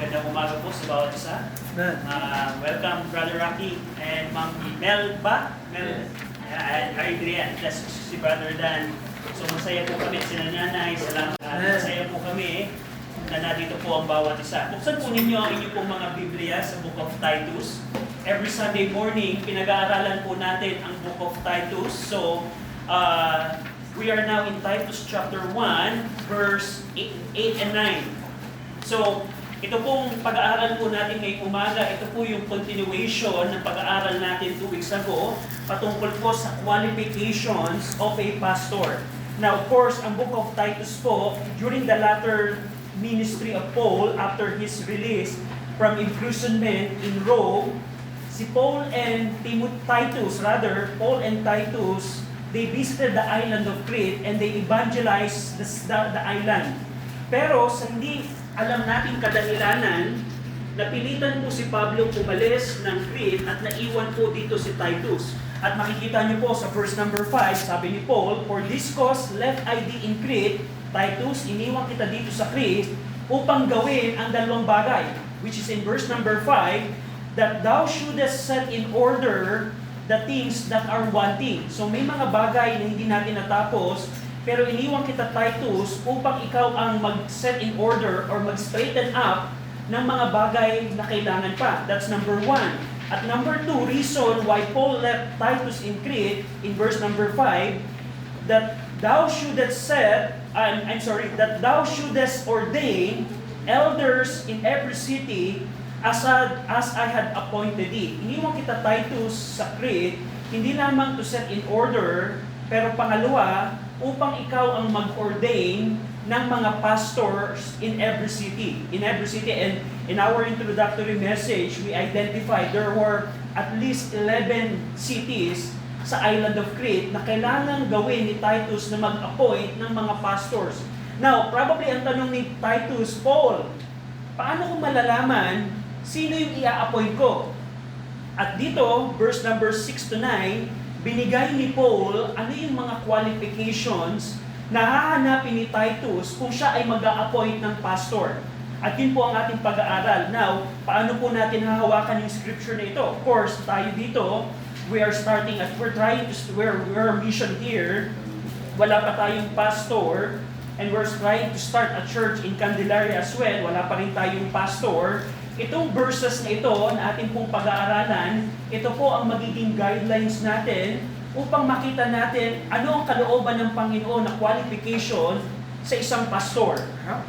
magandang umaga po sa bawat isa. Welcome Brother Rocky and Ma'am Mel ba? Mel? And Adrian, plus si Brother Dan. So masaya po kami, sila nanay, salamat. Masaya po kami na nandito po ang bawat isa. Buksan po ninyo ang inyong pong mga Biblia sa Book of Titus. Every Sunday morning, pinag-aaralan po natin ang Book of Titus. So, we are now in Titus chapter 1, verse 8 and 9. So, ito pong pag-aaral po natin ngayong umaga, ito po yung continuation ng pag-aaral natin 2 weeks ago patungkol po sa qualifications of a pastor. Now, of course, ang Book of Titus po, during the latter ministry of Paul, after his release from imprisonment in Rome, si Paul and Titus, Paul and Titus, they visited the island of Crete and they evangelized the island. Pero sa hindi alam natin kadahilanan, napilitan po si Pablo umalis ng Crete at naiwan po dito si Titus. At makikita niyo po sa verse number 5, sabi ni Paul, "For this cause left I thee in Crete, Titus, iniwan kita dito sa Crete, upang gawin ang dalawang bagay," which is in verse number 5, "that thou shouldest set in order the things that are wanting." So may mga bagay na hindi natin natapos, pero iniwan kita Titus upang ikaw ang mag-set in order or mag-straighten up ng mga bagay na kailangan pa. That's number 1. At number 2, reason why Paul left Titus in Crete, in verse number 5, that thou shouldest that thou shouldest ordain elders in every city as I had appointed thee. Iniwan kita Titus sa Crete, hindi lamang to set in order, pero pangalawa, upang ikaw ang mag-ordain ng mga pastors in every city. In every city. And in our introductory message, we identified there were at least 11 cities sa island of Crete na kailangan gawin ni Titus na mag-appoint ng mga pastors. Now, probably ang tanong ni Titus, "Paul, paano ko malalaman sino yung i-appoint ko?" At dito, verse number 6 to 9, binigay ni Paul ano yung mga qualifications na hahanapin ni Titus kung siya ay mag-a-appoint ng pastor. At yun po ang ating pag-aaral. Now, paano po natin hahawakan yung scripture na ito? Of course, tayo dito, we're mission here. Wala pa tayong pastor, and we're trying to start a church in Candelaria as well. Wala pa rin tayong pastor. Itong verses na ito na ating pong pag-aaralan, ito po ang magiging guidelines natin upang makita natin ano ang kalooban ng Panginoon na qualification sa isang pastor.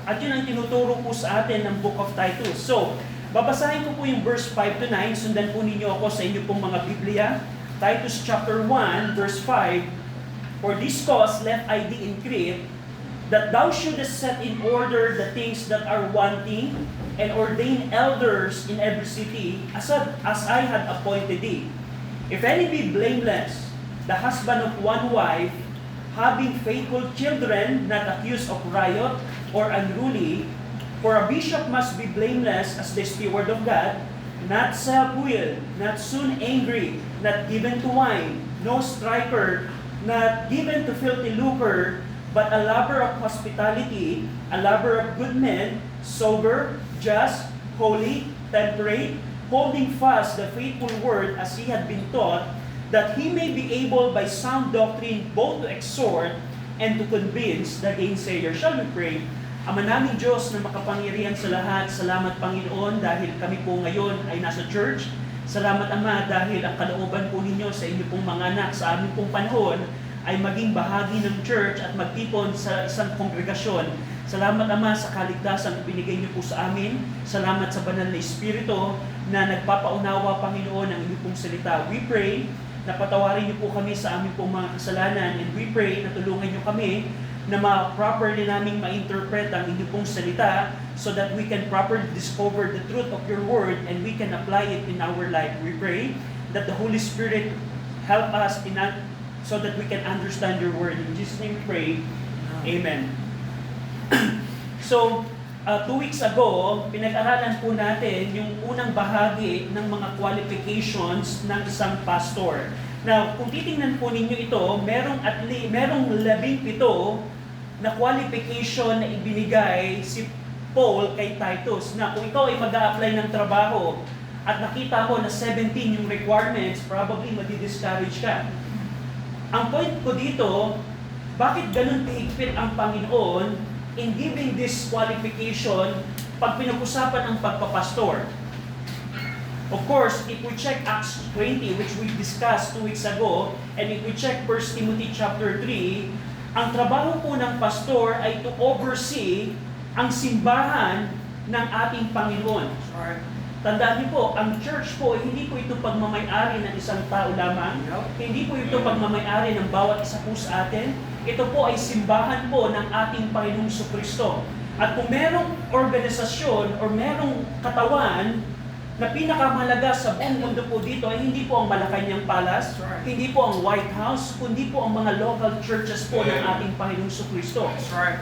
At yun ang tinuturo po sa atin ng Book of Titus. So, babasahin ko po yung verse 5 to 9. Sundan po ninyo ako sa inyo pong mga Biblia. Titus chapter 1, verse 5, "For this cause left I thee in Crete, that thou shouldest set in order the things that are wanting, and ordain elders in every city, as I had appointed thee. If any be blameless, the husband of one wife, having faithful children, not accused of riot or unruly, for a bishop must be blameless as the steward of God, not self-willed, not soon angry, not given to wine, no striker, not given to filthy lucre, but a lover of hospitality, a lover of good men, sober, just, holy, temperate, holding fast the faithful word as he had been taught, that he may be able by sound doctrine both to exhort and to convince the gainsayer." Shall we pray? Ama naming Diyos na makapangyarihan sa lahat, salamat Panginoon dahil kami po ngayon ay nasa church. Salamat Ama dahil ang kalooban po ninyo sa inyo pong mga anak sa aming pong panahon ay maging bahagi ng church at magtipon sa isang kongregasyon. Salamat Ama sa kaligtasan na binigay niyo po sa amin. Salamat sa banal na Espiritu na nagpapaunawa Panginoon ng inyong pong salita. We pray na patawarin niyo po kami sa aming pong mga kasalanan, and we pray na tulungan niyo kami na properly naming ma-interpret ang inyong pong salita so that we can properly discover the truth of your word and we can apply it in our life. We pray that the Holy Spirit help us so that we can understand your word. In Jesus' name we pray. Amen. So, 2 weeks ago, pinag-aralan po natin yung unang bahagi ng mga qualifications ng isang pastor. Now, kung titingnan po ninyo ito, merong 17 na qualification na ibinigay si Paul kay Titus na kung ikaw ay mag-a-apply ng trabaho at nakita mo na 17 yung requirements, probably madi-discourage ka. Ang point ko dito, bakit ganun kahigpit ang Panginoon in giving this qualification pag pinag-usapan ang pagpapastor? Of course, if we check Acts 20, which we discussed 2 weeks ago, and if we check 1 Timothy chapter 3, ang trabaho po ng pastor ay to oversee ang simbahan ng ating Panginoon. Tandaan niyo po, ang church po, hindi po ito pagmamay-ari ng isang tao lamang. Hindi po ito pagmamay-ari ng bawat isa po sa atin. Ito po ay simbahan po ng ating Panginoong Jesucristo. At kung merong organisasyon o merong katawan na pinakamahalaga sa buong mundo po dito ay hindi po ang Malacanang Palace, hindi po ang White House, kundi po ang mga local churches po ng ating Panginoong Jesucristo.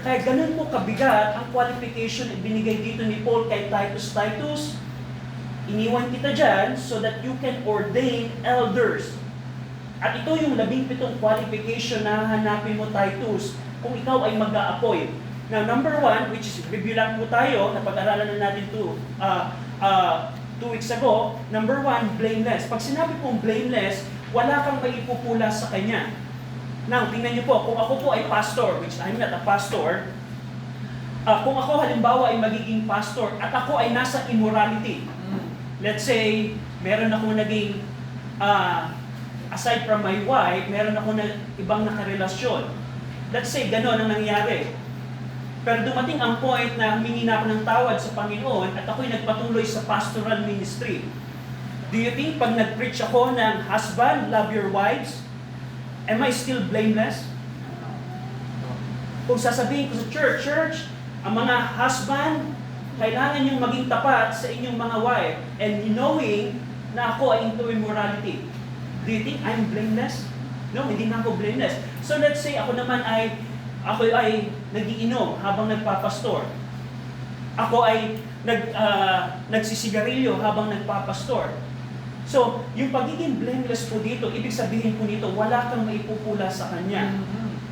Kaya ganun po kabigat ang qualification na binigay dito ni Paul kay Titus. Titus, iniwan kita dyan so that you can ordain elders. At ito yung 17 qualification na hanapin mo, Titus, kung ikaw ay mag-a-appoint. Now, number 1, which is review lang po tayo, napag-aralan na natin ito 2 weeks ago. Number 1, blameless. Pag sinabi pong blameless, wala kang maipupula sa kanya. Now, tingnan niyo po, kung ako po ay pastor, which I'm not a pastor, kung ako halimbawa ay magiging pastor at ako ay nasa immorality, let's say, meron ako naging, aside from my wife, meron ako na ibang nakarelasyon. Let's say, gano'n ang nangyari. Pero dumating ang point na humingi na ako ng tawad sa Panginoon at ako'y nagpatuloy sa pastoral ministry. Do you think pag nag-preach ako ng husband, love your wives, am I still blameless? Kung sasabihin ko sa church, ang mga husband, kailangan niyong maging tapat sa inyong mga wife and knowing na ako ay into immorality. Do you think I'm blameless? No, hindi na ako blameless. So let's say ako naman ay nagiinom habang nagpapastor. Ako ay nagsisigarilyo habang nagpapastor. So, yung pagiging blameless po dito, ibig sabihin po nito, wala kang maipupula sa kanya.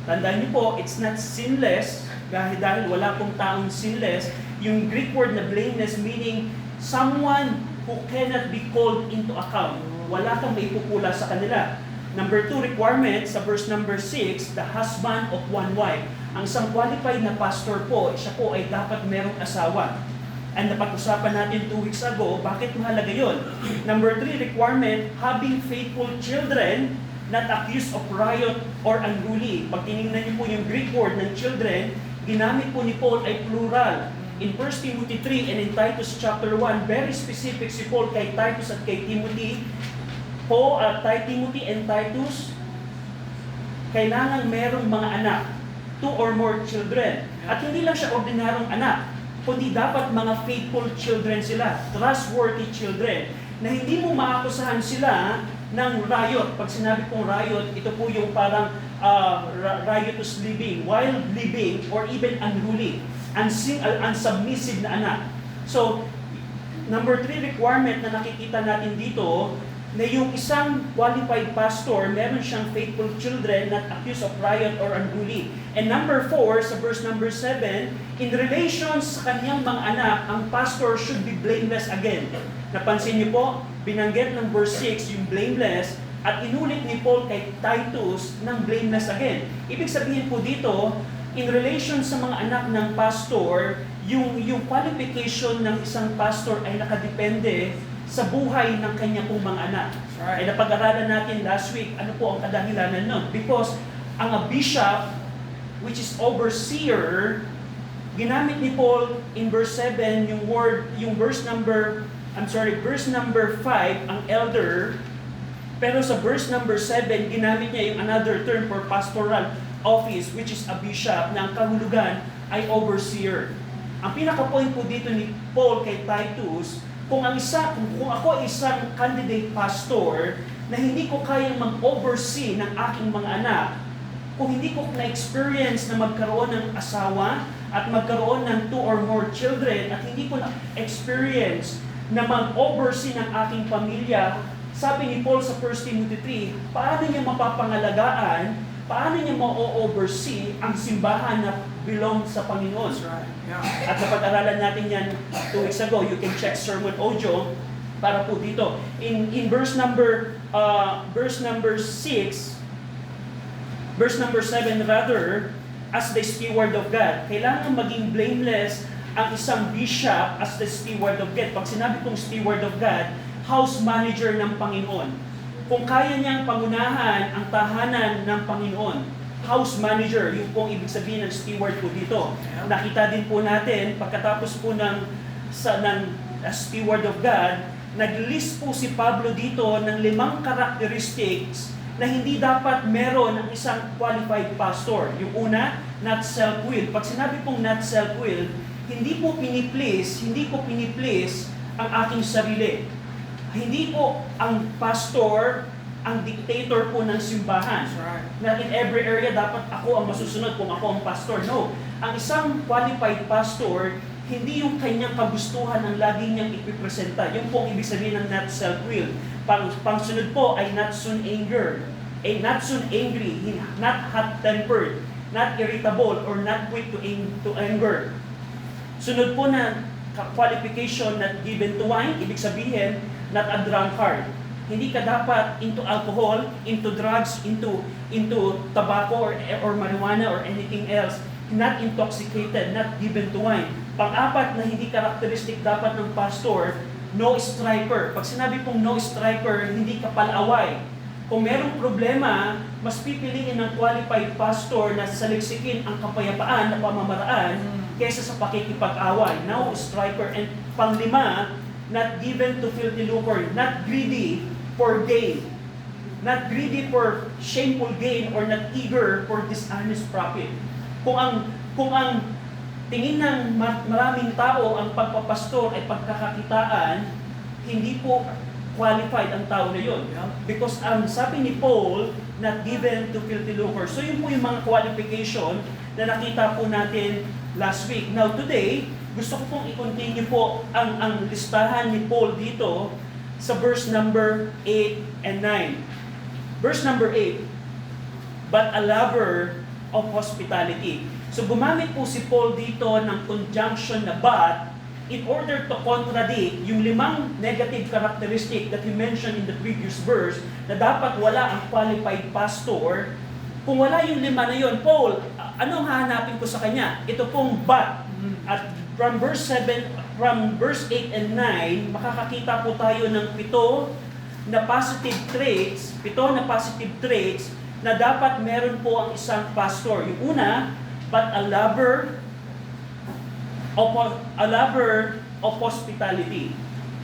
Tandaan niyo po, it's not sinless, dahil wala pong taong sinless. Yung Greek word na blameless meaning someone who cannot be called into account. Wala kang maipupula sa kanila. Number 2 requirement sa verse number 6, the husband of one wife. Ang isang qualified na pastor po, siya po ay dapat merong asawa. And napag-usapan natin 2 weeks ago, bakit mahalaga yun? Number 3 requirement, having faithful children, not accused of riot or unruly. Pag tinignan niyo po yung Greek word ng children, ginamit po ni Paul ay plural. In 1 Timothy 3 and in Titus chapter 1, very specific si Paul kay Titus at kay Timothy. Paul at Timothy and Titus, kailangan merong mga anak, 2 or more children. At hindi lang siya ordinaryong anak, kundi dapat mga faithful children sila, trustworthy children, na hindi mo maakusahan sila ng riot. Pag sinabi kong riot, ito po yung parang riotous living, wild living, or even unruly, unsubmissive na anak. So, number 3 requirement na nakikita natin dito, na yung isang qualified pastor, meron siyang faithful children, not accused of riot or unruly. And number 4, sa verse number 7, in relations sa kanyang mga anak, ang pastor should be blameless again. Napansin niyo po, binanggit ng verse 6 yung blameless, at inulit ni Paul kay Titus ng blameless again. Ibig sabihin po dito, in relation sa mga anak ng pastor, yung qualification ng isang pastor ay nakadepende sa buhay ng kanya pong mga anak. Ay napag-aralan natin last week, ano po ang kadahilanan nun? Because ang a bishop, which is overseer, ginamit ni Paul in verse 7, verse number 5, ang elder, pero sa verse number 7, ginamit niya yung another term for pastoral office, which is a bishop, na ang kahulugan ay overseer. Ang pinaka-point po dito ni Paul kay Titus, kung ako ay isang candidate pastor na hindi ko kayang mag-oversee ng aking mga anak, kung hindi ko na-experience na magkaroon ng asawa at magkaroon ng 2 or more children at hindi ko na-experience na mag-oversee ng aking pamilya, sabi ni Paul sa 1 Timothy 3, paano niya mapapangalagaan paano niya ma-oversee ang simbahan na belong sa Panginoon? That's right. Yeah. At napag-aralan natin yan 2 weeks ago. You can check sermon audio para po dito. In verse number 7 rather, as the steward of God, kailangan maging blameless ang isang bishop as the steward of God. Pag sinabi kong steward of God, house manager ng Panginoon. Kung kaya niyang pangunahan ang tahanan ng Panginoon, house manager, yung pong ibig sabihin ng steward po dito. Nakita din po natin, pagkatapos po ng steward of God, nag-list po si Pablo dito ng 5 characteristics na hindi dapat meron ng isang qualified pastor. Yung una, not self-will. Pag sinabi pong not self-will, hindi ko piniplease ang aking sarili. Hindi po ang pastor ang dictator po ng simbahan. That's right. Na in every area dapat ako ang masusunod kung ako ang pastor. No. Ang isang qualified pastor, hindi yung kanyang kagustuhan ang lagi niyang ipipresenta. Yung po ang ibig sabihin ng not self-will. Pangsunod po ay not soon angry, not hot-tempered, not irritable, or not quick to anger. Sunod po na qualification not given to wine, ibig sabihin, not a drunkard. Hindi ka dapat into alcohol, into drugs, into tobacco or marijuana or anything else. Not intoxicated, not given to wine. Pang-apat na hindi characteristic dapat ng pastor, no striker. Pag sinabi pong no striker, hindi ka palaway. Kung merong problema, mas pipiliin ng qualified pastor na saliksikin ang kapayapaan na pamamaraan kaysa sa pakikipag-away. No striker. And pang-5, not given to filthy lucre, not greedy for gain, not greedy for shameful gain, or not eager for dishonest profit. Kung ang tingin ng maraming tao ang pagpapastor ay pagkakakitaan, hindi po qualified ang tao na yun. Because ang sabi ni Paul, not given to filthy lucre. So yun po yung mga qualification na nakita po natin last week. Now today, gusto ko pong i-continue po ang listahan ni Paul dito sa verse number 8 and 9. Verse number 8, but a lover of hospitality. So gumamit po si Paul dito ng conjunction na but in order to contradict yung 5 negative characteristic that he mentioned in the previous verse na dapat wala ang qualified pastor. Kung wala yung 5 na yun, Paul, anong hahanapin ko sa kanya? Ito pong but. At from verse 8 and 9, makakakita po tayo ng 7 na positive traits na dapat meron po ang isang pastor. Yung una, but a lover of hospitality.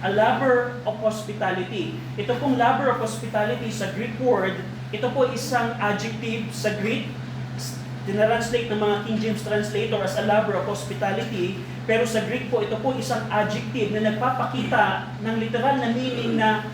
A lover of hospitality. Ito pong lover of hospitality sa Greek word, ito po isang adjective sa Greek. Tinranslate ng mga King James translator as a lover of hospitality. Pero sa Greek po, ito po isang adjective na nagpapakita ng literal na meaning na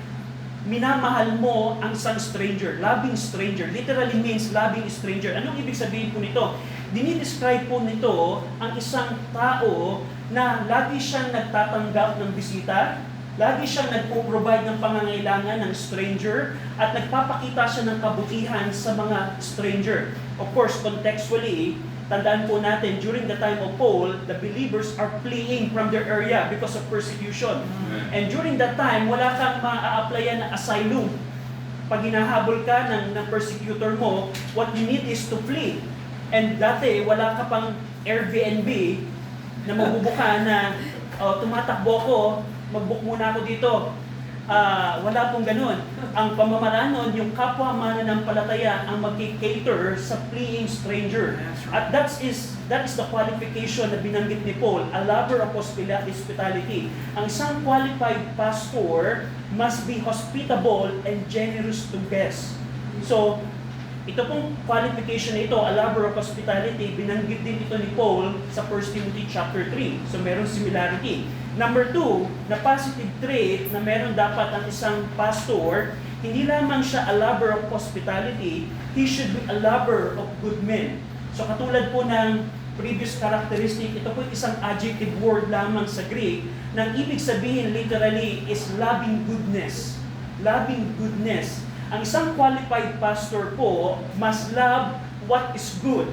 minamahal mo ang isang stranger. Loving stranger. Literally means loving stranger. Anong ibig sabihin po nito? Dinidescribe po nito ang isang tao na lagi siyang nagtatanggap ng bisita, lagi siyang nagpo-provide ng pangangailangan ng stranger, at nagpapakita siya ng kabutihan sa mga stranger. Of course, contextually, tandaan po natin, during the time of Paul, the believers are fleeing from their area because of persecution. And during that time, wala kang ma-a-applyan na asylum. Pag hinahabol ka ng persecutor mo, what you need is to flee. And dati, wala ka pang Airbnb na magbubuka na tumatakbo ko, mag-book muna ako dito. Wala pong ganun. Ang pamamaraan nun, yung kapwa mananampalataya ang mag-cater sa fleeing stranger. At that is the qualification na binanggit ni Paul, a lover of hospitality. Ang isang qualified pastor must be hospitable and generous to guests. So, ito pong qualification na ito, a lover of hospitality, binanggit din ito ni Paul sa 1 Timothy chapter 3. So, meron similarity. Number 2, na positive trait na meron dapat ang isang pastor, hindi lamang siya a lover of hospitality, he should be a lover of good men. So katulad po ng previous characteristic, ito po isang adjective word lamang sa Greek, nang ibig sabihin literally is loving goodness. Loving goodness. Ang isang qualified pastor po must love what is good,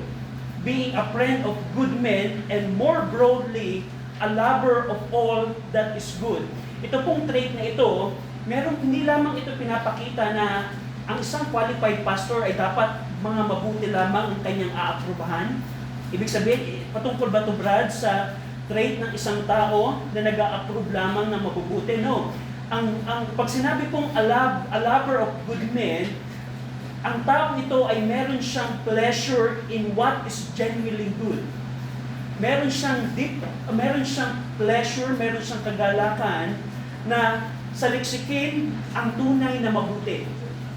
being a friend of good men, and more broadly, a lover of all that is good. Ito pong trait na ito, hindi lamang ito pinapakita na ang isang qualified pastor ay dapat mga mabuti lamang ang kanyang aaprubahan. Ibig sabihin, patungkol ba ito, Brad, sa trait ng isang tao na nag-a-approve lamang ng mabubuti? No. Pag sinabi pong a lover of good men, ang taong ito ay meron siyang pleasure in what is genuinely good. Meron siyang pleasure, meron siyang kagalakan na saliksikin ang tunay na mabuti.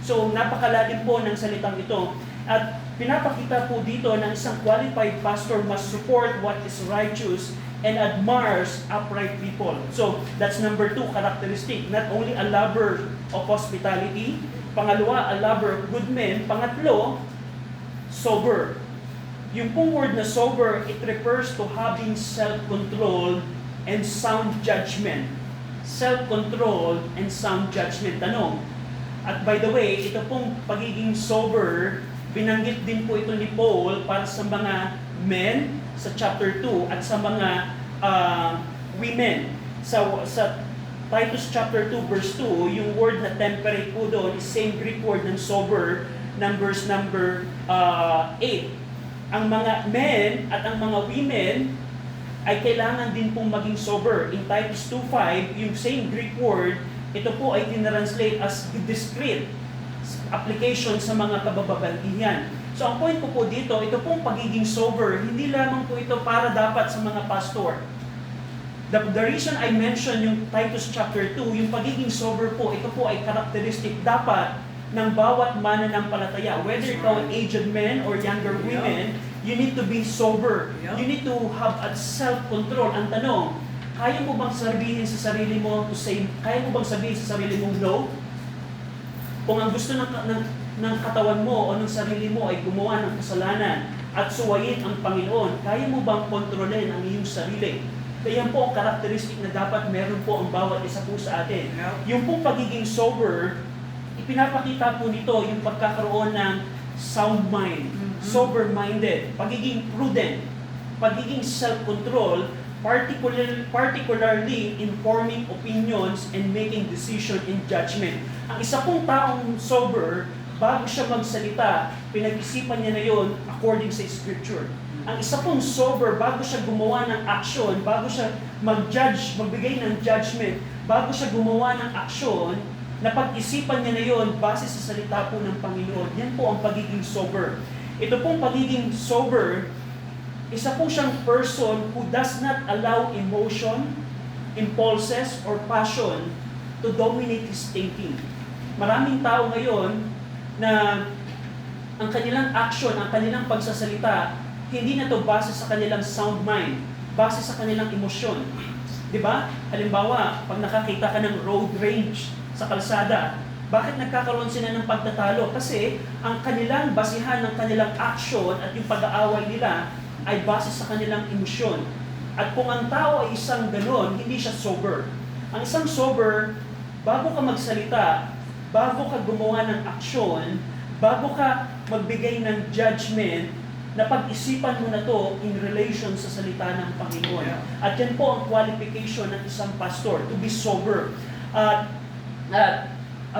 So, napakalalim po ng salitang ito. At pinapakita po dito ng isang qualified pastor must support what is righteous and admires upright people. So, that's number 2 characteristic. Not only a lover of hospitality, pangalawa, a lover of good men. Pangatlo, sober. Yung pong word na sober, it refers to having self-control and sound judgment. Self-control and sound judgment. Tanong. At by the way, ito pong pagiging sober, binanggit din po ito ni Paul para sa mga men sa chapter 2 at sa mga women. Sa Titus chapter 2 verse 2, yung word na temperate po doon is same Greek word ng sober ng verse number 8. Ang mga men at ang mga women ay kailangan din pong maging sober. In Titus 2:5, yung same Greek word, ito po ay tinranslate as discreet application sa mga kabababaihan. So ang point ko po dito, ito pong pagiging sober, hindi lamang po ito para dapat sa mga pastor. The reason I mentioned yung Titus chapter 2, yung pagiging sober po, ito po ay characteristic dapat ng bawat mananampalataya. Whether ikaw ay aged men or younger women, you need to be sober. You need to have a self-control. Ang tanong, kaya mo bang sabihin sa sarili mo no? Kung ang gusto ng katawan mo o ng sarili mo ay gumawa ng kasalanan at suwayin ang Panginoon, kaya mo bang kontrolin ang iyong sarili? Kaya yan po ang karakteristik na dapat meron po ang bawat isa po sa atin. Yung pong pagiging sober, ipinapakita po nito yung pagkakaroon ng sound mind, sober-minded, pagiging prudent, pagiging self-control, particularly in forming opinions and making decision in judgment. Ang isa pong taong sober, bago siya magsalita, pinag-isipan niya na yon according sa Scripture. Ang isa pong sober, bago siya gumawa ng action, bago siya mag-judge, magbigay ng judgment, bago siya gumawa ng action, napag-isipan niya na yon base sa salita po ng Panginoon. Yan po ang pagiging sober. Ito pong pagiging sober, isa po siyang person who does not allow emotion, impulses, or passion to dominate his thinking. Maraming tao ngayon na ang kanilang action, ang kanilang pagsasalita, hindi na to base sa kanilang sound mind, base sa kanilang emosyon. Diba? Halimbawa, pag nakakita ka ng road rage sa kalsada, bakit nagkakaroon sila ng pagtatalo? Kasi ang kanilang basihan ng kanilang action at yung pag-aaway nila ay base sa kanilang emosyon. At kung ang tao ay isang ganon, hindi siya sober. Ang isang sober, bago ka magsalita, bago ka gumawa ng aksyon, bago ka magbigay ng judgment, napag-isipan mo na to in relation sa salita ng Panginoon. At yan po ang qualification ng isang pastor, to be sober.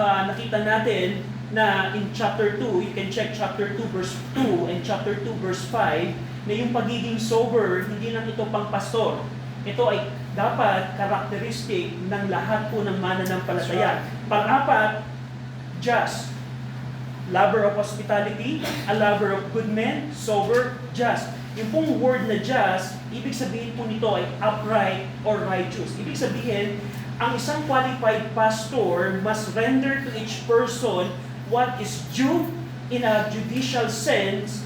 Nakita natin na in chapter 2, you can check chapter 2 verse 2 and chapter 2 verse 5, na yung pagiging sober, hindi lang ito pang pastor. Ito ay dapat karakteristik ng lahat po ng mananampalataya. Pang-apat, just. Lover of hospitality, a lover of good men, sober, just. Yung pong word na just, ibig sabihin po nito ay upright or righteous. Ibig sabihin, ang isang qualified pastor must render to each person what is due in a judicial sense,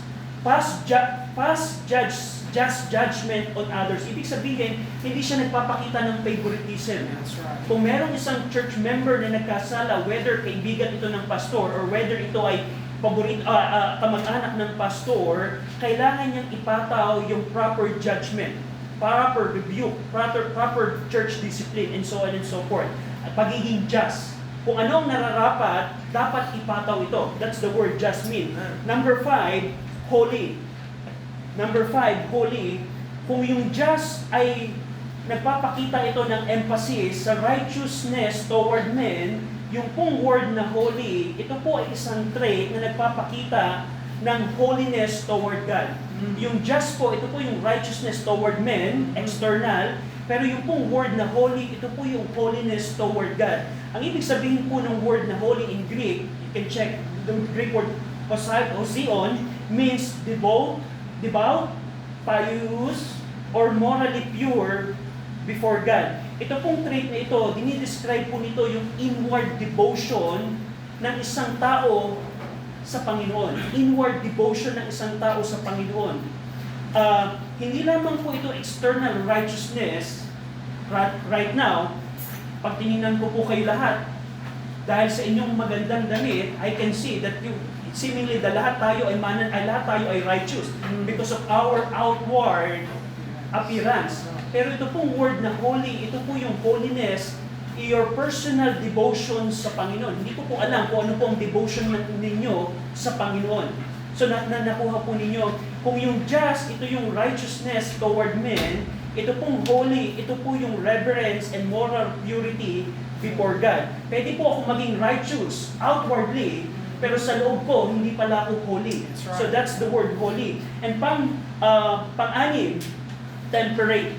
just judgment on others. Ibig sabihin, hindi siya nagpapakita ng favoritism. Right. Kung merong isang church member na nagkasala, whether kaibigan ito ng pastor or whether ito ay kamag-anak ng pastor, kailangan niyang ipataw yung proper judgment, proper rebuke, proper church discipline, and so on and so forth. At pagiging just. Kung anong nararapat dapat ipataw ito. That's the word just mean. Number 5, holy. Number 5, holy. Kung yung just ay nagpapakita ito ng emphasis sa righteousness toward men, yung pong word na holy, ito po ay isang trait na nagpapakita ng holiness toward God. Yung just po, ito po yung righteousness toward men, external, pero yung pong word na holy, ito po yung holiness toward God. Ang ibig sabihin po ng word na holy in Greek, you can check the Greek word osion, means devout, pious, or morally pure before God. Ito pong trait na ito, dinidescribe po nito yung inward devotion ng isang tao sa Panginoon. Inward devotion ng isang tao sa Panginoon. Hindi lamang po ito external righteousness. Right now, pag tinignan ko po kayo lahat, dahil sa inyong magandang damit, I can see that seemingly lahat tayo ay righteous because of our outward appearance. Pero ito pong word na holy, ito po yung holiness, your personal devotion sa Panginoon. Hindi ko po alam kung ano po ang devotion ninyo sa Panginoon. So nakuha po ninyo, kung yung just, ito yung righteousness toward men, ito pong holy, ito po yung reverence and moral purity before God. Pwede po ako maging righteous outwardly, pero sa loob ko, hindi pala ako holy. That's right. So that's the word holy. And pang-anim, temperate.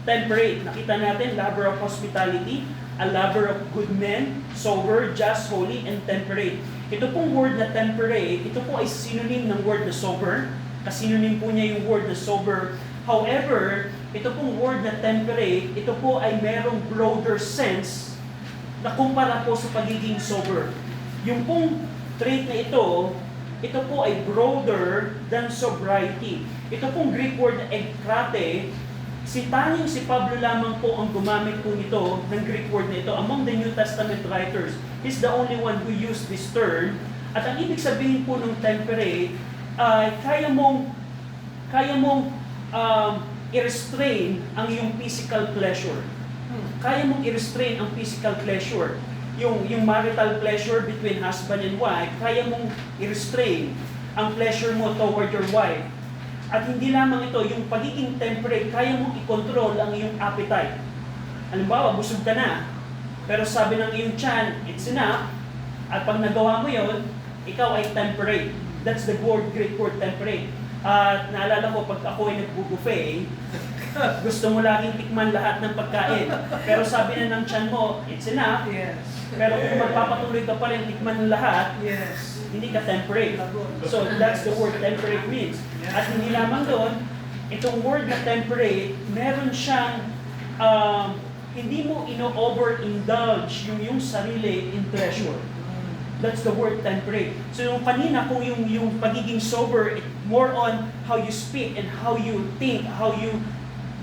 Temperate, nakita natin, lover of hospitality, a lover of good men, sober, just, holy, and temperate. Ito pong word na temperate, ito po ay synonym ng word na sober. Kasinonym po niya yung word na sober. However, ito pong word na temperate, ito po ay merong broader sense na kumpara po sa pagiging sober. Yung pong trait na ito po ay broader than sobriety. Ito pong Greek word na ekkrate, si Pablo lamang po ang gumamit po nito, ng Greek word na ito. Among the New Testament writers, he's the only one who used this term. At ang ibig sabihin po ng temperate, kaya mong i-restrain ang iyong physical pleasure. Kaya mong i-restrain ang physical pleasure. Yung marital pleasure between husband and wife, kaya mong i-restrain ang pleasure mo toward your wife. At hindi lamang ito, yung pagiging temperate, kaya mong i-control ang iyong appetite. Halimbawa, busog ka na, pero sabi ng iyong tiyan, it's enough, at pag nagawa mo yon, ikaw ay temperate. That's the Greek word temperate. At naalala ko, pag ako ay nag-buffet, gusto mo laging tikman lahat ng pagkain. Pero sabi na ng tiyan mo, it's enough. Yes. Pero kung magpapatuloy ka pa rin tikman lahat, Yes. hindi ka temperate. So that's the word temperate means. At hindi lamang doon, itong word na temperate, meron siyang, hindi mo over-indulge yung sarili in pleasure. That's the word temperate. So yung kanina, kung yung pagiging sober, more on how you speak and how you think, how you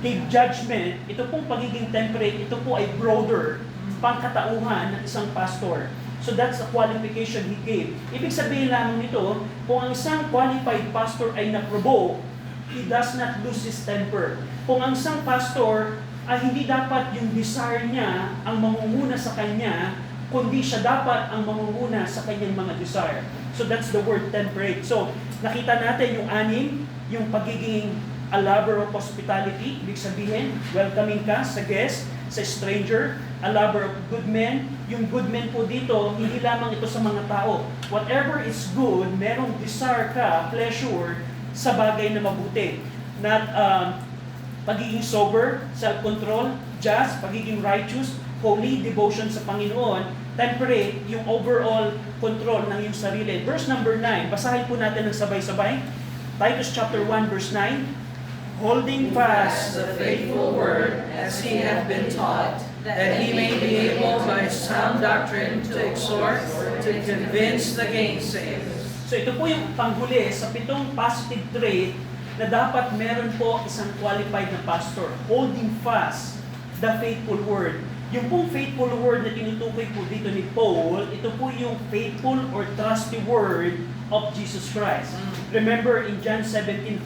give judgment, ito pong pagiging temperate, ito po ay broader, pangkatauhan ng isang pastor. So that's a qualification he gave. Ibig sabihin lamang nito, kung ang isang qualified pastor ay na-provoke, he does not lose his temper. Kung ang isang pastor ay hindi dapat yung desire niya ang mangunguna sa kanya, kundi siya dapat ang mangunguna sa kanyang mga desire. So that's the word temperate. So nakita natin yung anim, yung pagiging a lover of hospitality, ibig sabihin, welcoming ka sa guest, sa stranger, a lover of good men. Yung good men po dito, hindi lamang ito sa mga tao. Whatever is good, merong desire ka, pleasure, sa bagay na mabuti. Not pagiging sober, self-control, just, pagiging righteous, holy, devotion sa Panginoon, temperate, yung overall control ng iyong sarili. Verse number 9, basahin po natin ng sabay-sabay. Titus chapter 1, verse 9. Holding fast the faithful word as he hath been taught, that he may be able by sound doctrine to exhort, to convince the gainsayers. So ito po yung panghuli sa 7 positive trait na dapat meron po isang qualified na pastor. Holding fast the faithful word. Yung pong faithful word na tinutukoy po dito ni Paul, ito po yung faithful or trusty word of Jesus Christ. Remember in John 17:14,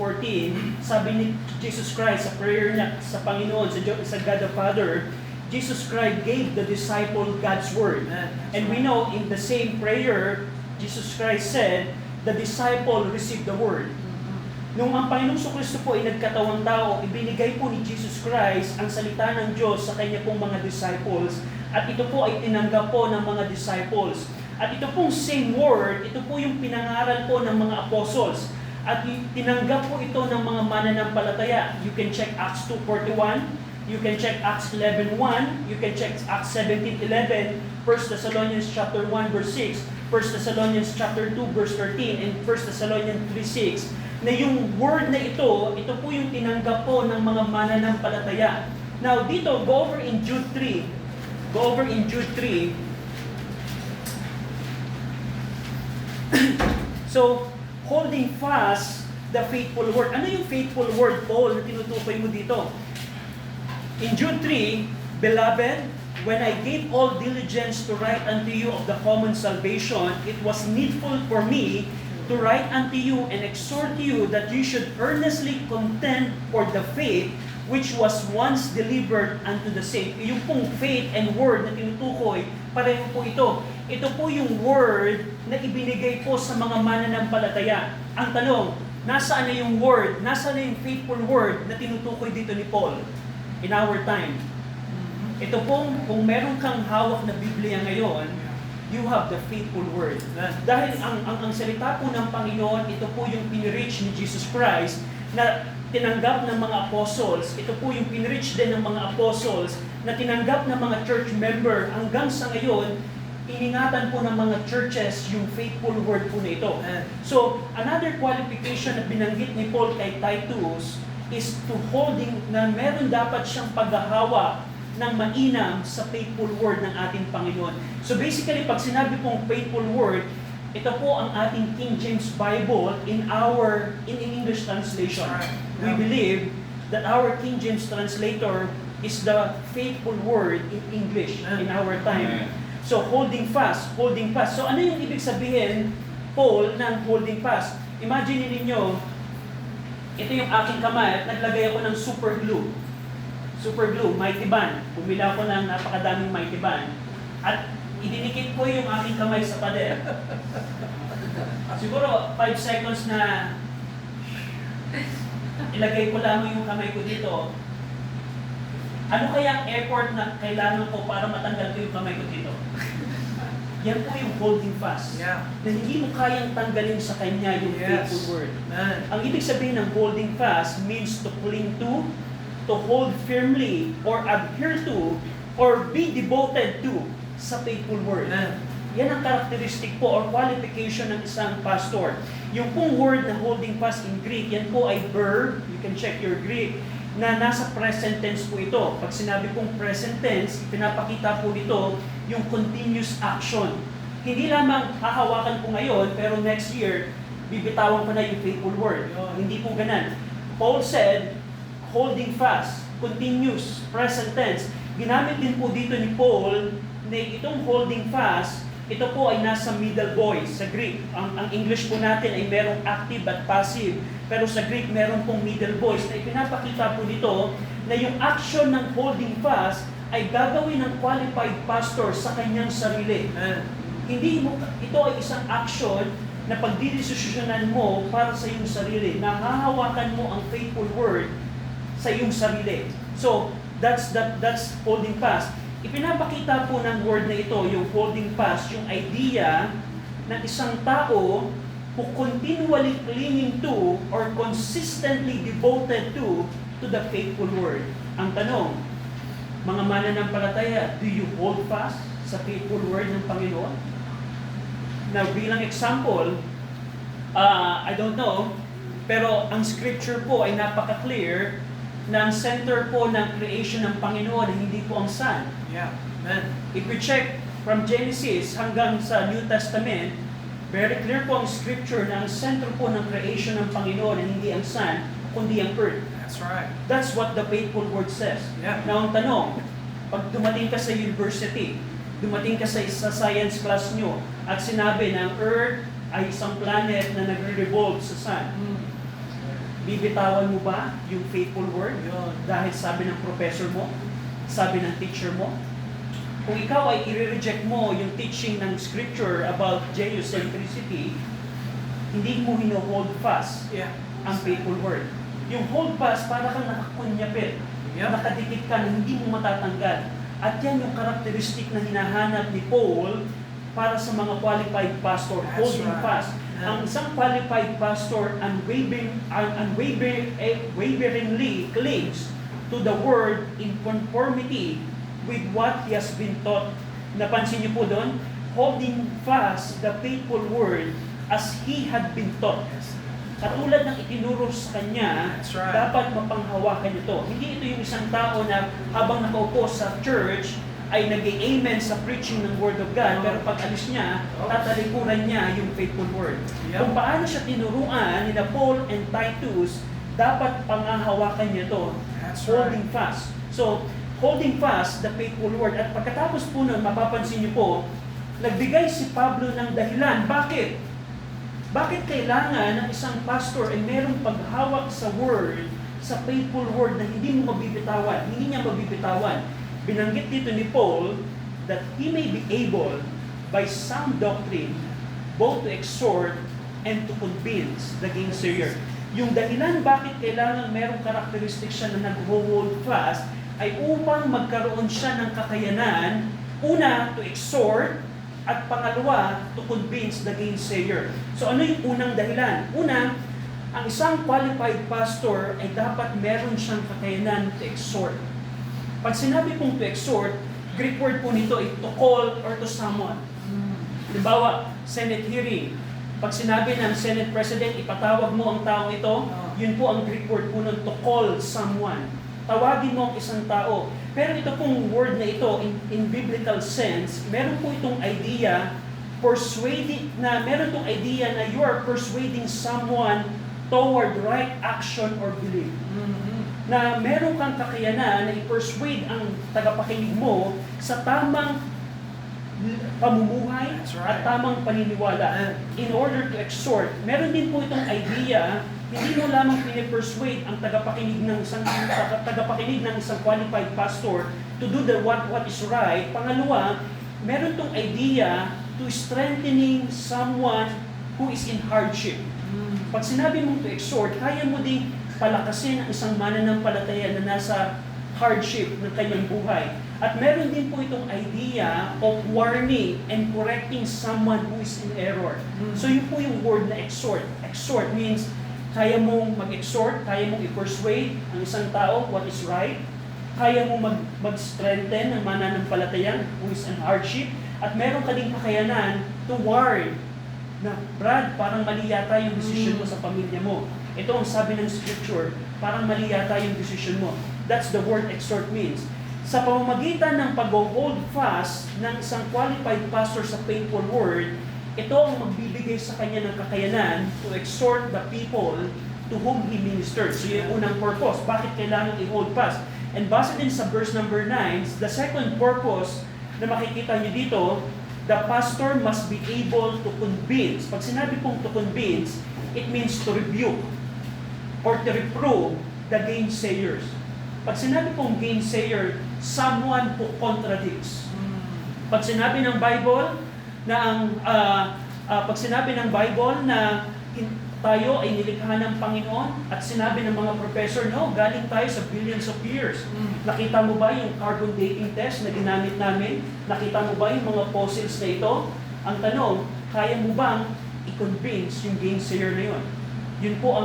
sabi ni Jesus Christ sa prayer niya sa Panginoon, sa God the Father, Jesus Christ gave the disciple God's word. And we know in the same prayer, Jesus Christ said, the disciple received the word. Nung ang Panginoong Kristo po ay nagkatawang tao, ibinigay po ni Jesus Christ ang salita ng Diyos sa kanya pong mga disciples. At ito po ay tinanggap po ng mga disciples. At ito pong same word, ito po yung pinangaral po ng mga apostles. At tinanggap po ito ng mga mananampalataya. You can check Acts 2:41, you can check Acts 11:1, you can check Acts 17:11, 1 Thessalonians chapter 1 verse 6, 1 Thessalonians chapter 2 verse 13, and 1 Thessalonians 3:6. Na yung word na ito po yung tinanggap po ng mga mananampalataya. Now dito, go over in Jude 3. Go over in Jude 3. So, holding fast the faithful word. Ano yung faithful word, Paul, na tinutukoy mo dito? In Jude 3, Beloved, when I gave all diligence to write unto you of the common salvation, it was needful for me to write unto you and exhort you that you should earnestly contend for the faith which was once delivered unto the saints. Yung pong faith and word na tinutukoy, pareho po ito. Ito po yung word na ibinigay po sa mga mananampalataya. Ang tanong, nasaan na yung word, nasaan na yung faithful word na tinutukoy dito ni Paul in our time? Ito pong, kung meron kang hawak na Biblia ngayon, you have the faithful word. Dahil ang salita po ng Panginoon, ito po yung pinreach ni Jesus Christ na tinanggap ng mga apostles. Ito po yung pinreach din ng mga apostles na tinanggap ng mga church member. Hanggang sa ngayon, iningatan po ng mga churches yung faithful word po na ito. So, another qualification na binanggit ni Paul kay Titus is to holding na meron dapat siyang paghahawa ng mainam sa faithful word ng ating Panginoon. So basically, pag sinabi pong faithful word, ito po ang ating King James Bible in English translation. We believe that our King James translator is the faithful word in English in our time. So holding fast, holding fast. So ano yung ibig sabihin, Paul, ng holding fast? Imagine ninyo, ito yung aking kamay at naglagay ako ng super glue. Super glue, Mighty Band. Bumila ko ng napakadaming Mighty Band. At idinikit ko yung aking kamay sa pader. Siguro 5 seconds na ilagay ko lamang yung kamay ko dito. Ano kaya ang effort na kailangan ko para matanggal ko yung kamay ko dito? Yan po yung holding fast. Na hindi mo kayang tanggalin sa kanya yung faithful word. Ang ibig sabihin ng holding fast means to cling to hold firmly, or adhere to, or be devoted to sa faithful word. Yan ang characteristic po or qualification ng isang pastor. Yung pong word na holding fast in Greek, yan po ay verb, you can check your Greek, na nasa present tense po ito. Pag sinabi pong present tense, pinapakita po nito yung continuous action. Hindi lamang hahawakan ko ngayon, pero next year, bibitawan ko na yung faithful word. Hindi po ganun. Paul said, holding fast, continuous, present tense. Ginamit din po dito ni Paul na itong holding fast, ito po ay nasa middle voice sa Greek. Ang English po natin ay merong active at passive, pero sa Greek meron pong middle voice na ipinapakita po dito na yung action ng holding fast ay gagawin ng qualified pastor sa kanyang sarili. Hindi mo, ito ay isang action na pagdidesisyonan mo para sa iyong sarili, na hahawakan mo ang faithful word sa iyong sarili. So, that's holding fast. Ipinapakita po ng word na ito, yung holding fast, yung idea ng isang tao who continually clinging to or consistently devoted to the faithful word. Ang tanong, mga mananampalataya, do you hold fast sa faithful word ng Panginoon? Now, bilang example, I don't know, pero ang scripture po ay napaka-clear na ang center po ng creation ng Panginoon hindi po ang sun. If we check from Genesis hanggang sa New Testament, very clear po ang scripture na ang center po ng creation ng Panginoon hindi ang sun, kundi ang earth. That's right. That's what the faithful word says. Now ang tanong, pag dumating ka sa university, dumating ka sa science class nyo, at sinabi na ang earth ay isang planet na nagre-revolve sa sun, bibitawan mo ba yung faithful word dahil sabi ng professor mo? sabi ng teacher mo? Kung ikaw ay i-reject mo yung teaching ng Scripture about geocentricity, hindi mo hino-hold fast Yeah. ang faithful word. Yung hold fast, para kang nakakunyapit. Yep. Nakadikit ka na hindi mo matatanggal. At yan yung karakteristik na hinahanap ni Paul para sa mga qualified pastor, That's holding right. fast. Yeah. Ang isang qualified pastor unwaveringly clings to the word in conformity with what he has been taught. Napansin niyo po doon? Holding fast the faithful word as he had been taught. Katulad ng itinuro sa kanya, That's right. dapat mapanghawakan ito. Hindi ito yung isang tao na habang nakaupo sa church, ay nag-amen sa preaching ng Word of God, pero pag alis niya, tatalikuran niya yung faithful Word. Yep. Kung paano siya tinuruan ni Paul and Titus, dapat pangahawakan niya ito, That's holding fast. So, holding fast the faithful Word. At pagkatapos po nun, mapapansin niyo po, nagbigay si Pablo ng dahilan. Bakit? Bakit kailangan ng isang pastor ay merong paghawak sa Word, sa faithful Word na hindi mo mabibitawan, hindi niya mabibitawan? Binanggit dito ni Paul that he may be able by sound doctrine both to exhort and to convince the gainsayers. Yung dahilan bakit kailangan merong karakteristik siya na nag-hold fast ay upang magkaroon siya ng kakayanan, una, to exhort, at pangalawa, to convince the gainsayer. So ano yung unang dahilan? Una, ang isang qualified pastor ay dapat meron siyang kakayanan to exhort. Pag sinabi pong to exhort, Greek word po nito ay to call or to summon. Halimbawa, Senate hearing. Pag sinabi ng Senate President, ipatawag mo ang tao ito, yun po ang Greek word po nun, to call someone. Tawagin mo ang isang tao. Pero ito pong word na ito, in biblical sense, meron po itong idea, meron itong idea na you are persuading someone toward right action or belief. Na meron kang kakayanan na i-persuade ang tagapakinig mo sa tamang pamumuhay at tamang paniniwala. In order to exhort, meron din po itong idea, hindi mo lamang pinipersuade ang tagapakinig ng isang qualified pastor to do what is right. Pangalawa, meron itong idea to strengthening someone who is in hardship. Pag sinabi mong to exhort, kaya mo ding palakasin ang isang mananampalataya na nasa hardship ng kanyang buhay. At meron din po itong idea of warning and correcting someone who is in error. So yun po yung word na exhort. Exhort means kaya mong mag-exhort, kaya mong i-persuade ang isang tao what is right, kaya mong mag-strengthen ang mananampalataya who is in hardship, at meron ka ding kakayanan to warn na, Brad, parang mali yata yung decision mo sa pamilya mo. Ito ang sabi ng Scripture, parang mali yata yung decision mo. That's the word exhort means. Sa pamamagitan ng pag-hold fast ng isang qualified pastor sa faithful word, ito ang magbibigay sa kanya ng kakayanan to exhort the people to whom he ministered. So yung unang purpose, bakit kailangan i-hold fast? And base din sa verse number 9, the second purpose na makikita niyo dito, the pastor must be able to convince. Pag sinabi pong to convince, it means to rebuke or to reprove the gainsayers. Pag sinabi pong gainsayer, someone who contradicts. Pag sinabi ng Bible na tayo ay nilikha ng Panginoon at sinabi ng mga professor, no, galing tayo sa billions of years. Nakita mo ba yung carbon dating test na ginamit namin? Nakita mo ba yung mga fossils na ito? Ang tanong, kaya mo bang i-convince yung gainsayer na yun? Yun po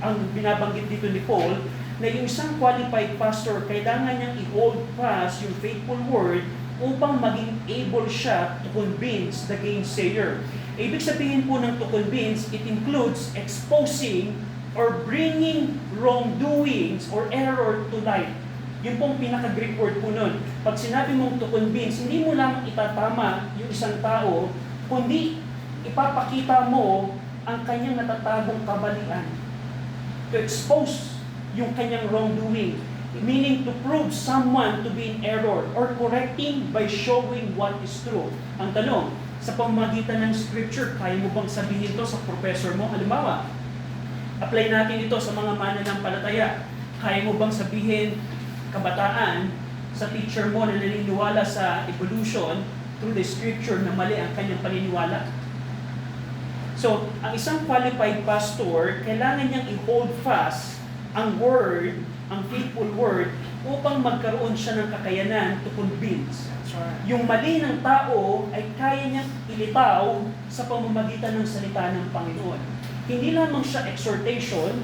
ang binabanggit dito ni Paul, na yung isang qualified pastor, kailangan niyang i-hold fast yung faithful word upang maging able siya to convince the gainsayer. Ibig sabihin po ng to convince, it includes exposing or bringing wrongdoings or error to light. Yun pong pinaka-Greek word po nun. Pag sinabi mong to convince, hindi mo lang itatama yung isang tao, kundi ipapakita mo ang kanyang natatagong kabalian. To expose yung kanyang wrongdoing. Meaning to prove someone to be in error or correcting by showing what is true. Ang tanong, sa pamamagitan ng Scripture, kaya mo bang sabihin to sa professor mo? Halimbawa, apply natin ito sa mga mananampalataya. Kaya mo bang sabihin kabataan sa teacher mo na naniniwala sa evolution through the scripture na mali ang kanyang paniniwala. So, ang isang qualified pastor, kailangan niyang i-hold fast ang word, ang faithful word, upang magkaroon siya ng kakayanan to convince. That's right. Yung mali ng tao ay kaya niyang ilitaw sa pamamagitan ng salita ng Panginoon. Hindi lamang siya exhortation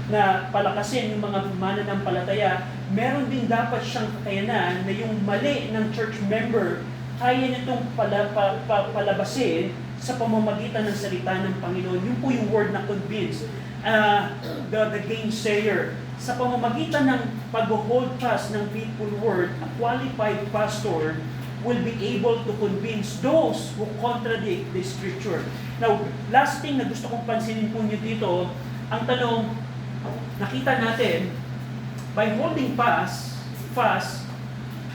na palakasin yung mga mananampalataya, meron din dapat siyang kakayanan na yung mali ng church member, kaya niya itong palabasin sa pamamagitan ng salita ng Panginoon. Yun po yung word na convince. The gainsayer. Sa pamamagitan ng pag-hold fast ng faithful word, a qualified pastor will be able to convince those who contradict the scripture. Now, last thing na gusto kong pansinin po niyo dito, ang tanong, nakita natin, by holding fast,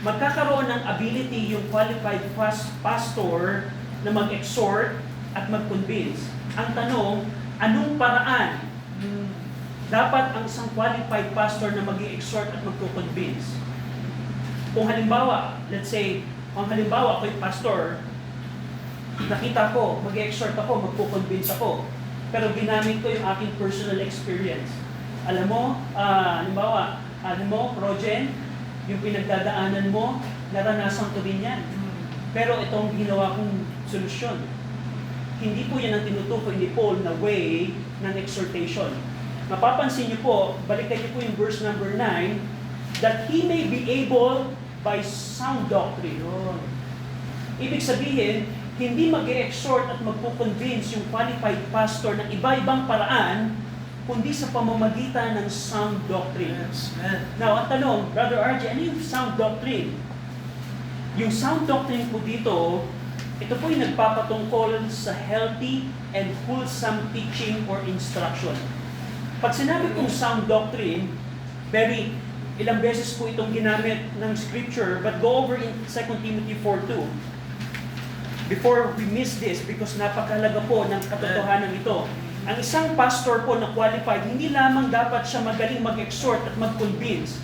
magkakaroon ng ability yung qualified pastor na mag-exhort at mag-convince. Ang tanong, anong paraan dapat ang isang qualified pastor na mag-exhort at mag-convince? Kung halimbawa, let's say, ako'y pastor, nakita ko, mag-exhort ako, magko-convince ako, pero ginamit ko yung aking personal experience. Alam mo, Rogen, yung pinagdadaanan mo, naranasan ko din yan. Pero itong ginawa kong solusyon. Hindi po yan ang tinutukoy ni Paul na way ng exhortation. Mapapansin niyo po, balikan niyo po yung verse number 9, that he may be able by sound doctrine. Ibig sabihin, hindi mag-exhort at magpo-convince yung qualified pastor ng iba-ibang paraan, kundi sa pamamagitan ng sound doctrine. Yes, man. Now, ang tanong, Brother RJ, ano yung sound doctrine? Yung sound doctrine po dito, ito po yung nagpapatungkol sa healthy and wholesome teaching or instruction. Pag sinabi kong sound doctrine, ilang beses po itong ginamit ng scripture, but go over in 2 Timothy 4:2. Before we miss this, because napakahalaga po ng katotohanan ito, ang isang pastor po na qualified, hindi lamang dapat siya magaling mag-exhort at mag-convince.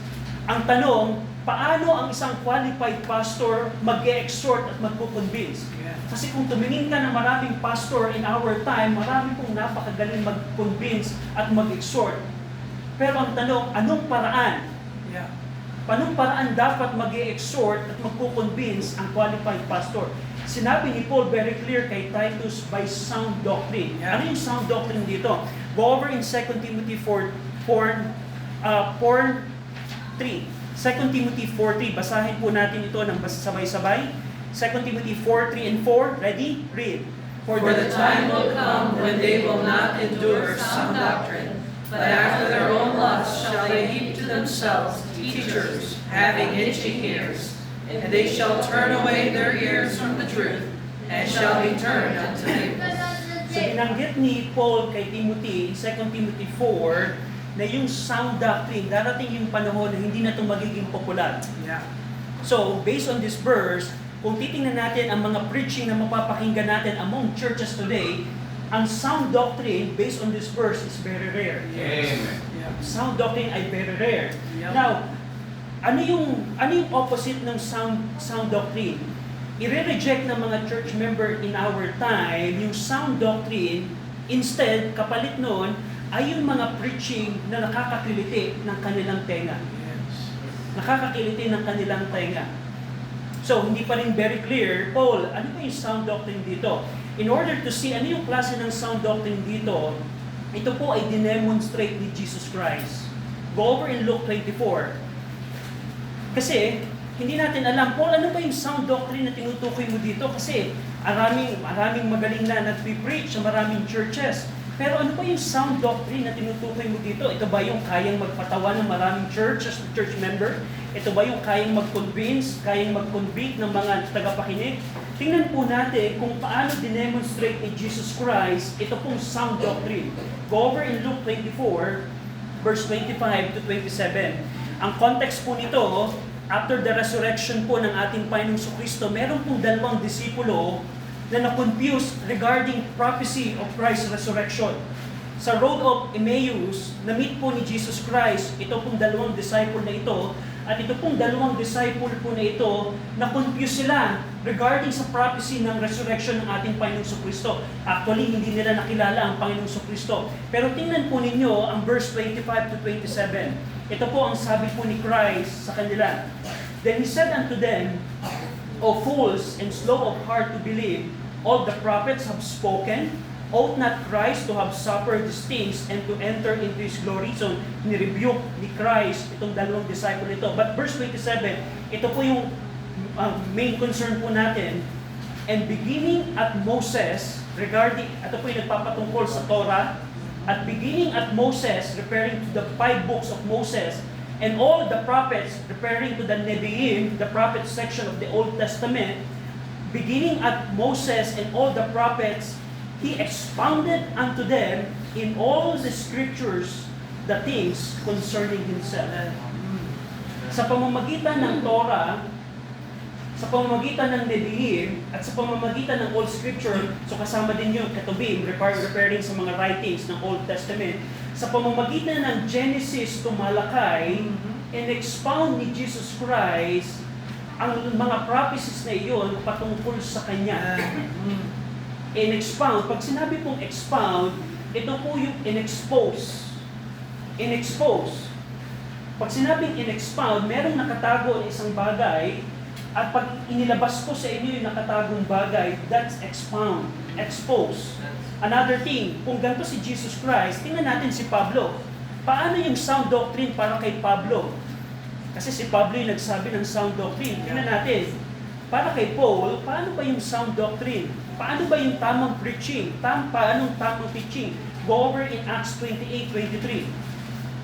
Ang tanong, paano ang isang qualified pastor mag-exhort at mag-convince? Kasi kung tumingin ka ng maraming pastor in our time, marami pong napakagaling mag-convince at mag-exhort. Pero ang tanong, anong paraan? Yeah. Anong paraan dapat mag-exhort at mag-convince ang qualified pastor? Sinabi ni Paul very clear kay Titus by sound doctrine. Yeah. Ano yung sound doctrine dito? Go over in 2 Timothy 4:3. 2 Timothy 4:3. Basahin po natin ito ng sabay-sabay. 2 Timothy 4:3 and 4. Ready? Read. For the time will come when they will not endure sound doctrine, but after their own lusts shall they heap to themselves teachers having itching ears, and they shall turn away their ears from the truth, and shall be turned unto fables. So binanggit ni Paul kay Timothy, 2 Timothy 4, na yung sound doctrine, darating yung panahon na hindi na ito magiging popular. Yeah. So, based on this verse, kung titingnan natin ang mga preaching na mapapakinggan natin among churches today, ang sound doctrine based on this verse is very rare. Amen. Yeah. Sound doctrine ay very rare. Yep. Now, ano yung opposite ng sound doctrine? I-reject ng mga church member in our time yung sound doctrine, instead, kapalit noon, ay yung mga preaching na nakakakiliti ng kanilang tenga. Yes. Nakakakiliti ng kanilang tenga. So, hindi pa rin very clear, Paul, ano ba yung sound doctrine dito? In order to see ano yung klase ng sound doctrine dito, ito po ay dinemonstrate ni Jesus Christ. Go over in Luke 24. Kasi, hindi natin alam, Paul, ano ba yung sound doctrine na tinutukoy mo dito? Kasi, maraming magaling na nagpipreach sa maraming churches. Pero ano ba yung sound doctrine na tinutukoy mo dito? Ito ba yung kayang magpatawa ng maraming church member? Ito ba yung kayang mag-convince, kayang mag-convict ng mga tagapakinig? Tingnan po natin kung paano dinemonstrate ni Jesus Christ ito pong sound doctrine. Go over in Luke 24, verse 25 to 27. Ang context po nito, after the resurrection po ng ating Panginoong Kristo, meron pong dalawang disipulo na na-confuse regarding prophecy of Christ's resurrection. Sa road of Emmaus, na-meet po ni Jesus Christ, ito pong dalawang disciple na ito, at ito pong dalawang disciple po na ito, na-confuse sila regarding sa prophecy ng resurrection ng ating Panginoong Kristo. Actually, hindi nila nakilala ang Panginoong Kristo. Pero tingnan po ninyo ang verse 25 to 27. Ito po ang sabi po ni Christ sa kanila. Then He said unto them, O fools, and slow of heart to believe, all the prophets have spoken. Ought not Christ to have suffered these things and to enter into His glory? So, nirebuke ni Christ itong dalawang disciple ito. But verse 27, ito po yung main concern po natin. And beginning at Moses, regarding, ito po yung nagpapatungkol sa Torah, at beginning at Moses, referring to the 5 books of Moses, and all the prophets, referring to the Nevi'im, the prophet section of the Old Testament, beginning at Moses and all the prophets, He expounded unto them in all the scriptures the things concerning Himself. Sa pamamagitan ng Torah, sa pamamagitan ng Nevi'im, at sa pamamagitan ng Old Scripture, so kasama din yung Ketubim, referring sa mga writings ng Old Testament, sa pamamagitan ng Genesis to Malakay, in-expound ni Jesus Christ ang mga prophecies na iyon patungkol sa Kanya. In-expound, pag sinabi pong expound, ito po yung in-expose. In-expose. Pag sinabing in-expound, merong nakatago na isang bagay, at pag inilabas ko sa inyo yung nakatagong bagay, that's expound, expose. Another thing, kung ganito si Jesus Christ, tingnan natin si Pablo. Paano yung sound doctrine para kay Pablo? Kasi si Pablo yung nagsabi ng sound doctrine. Tingnan natin. Para kay Paul, paano ba yung sound doctrine? Paano ba yung tamang preaching? Paano tamang teaching? Go over in Acts 28:23.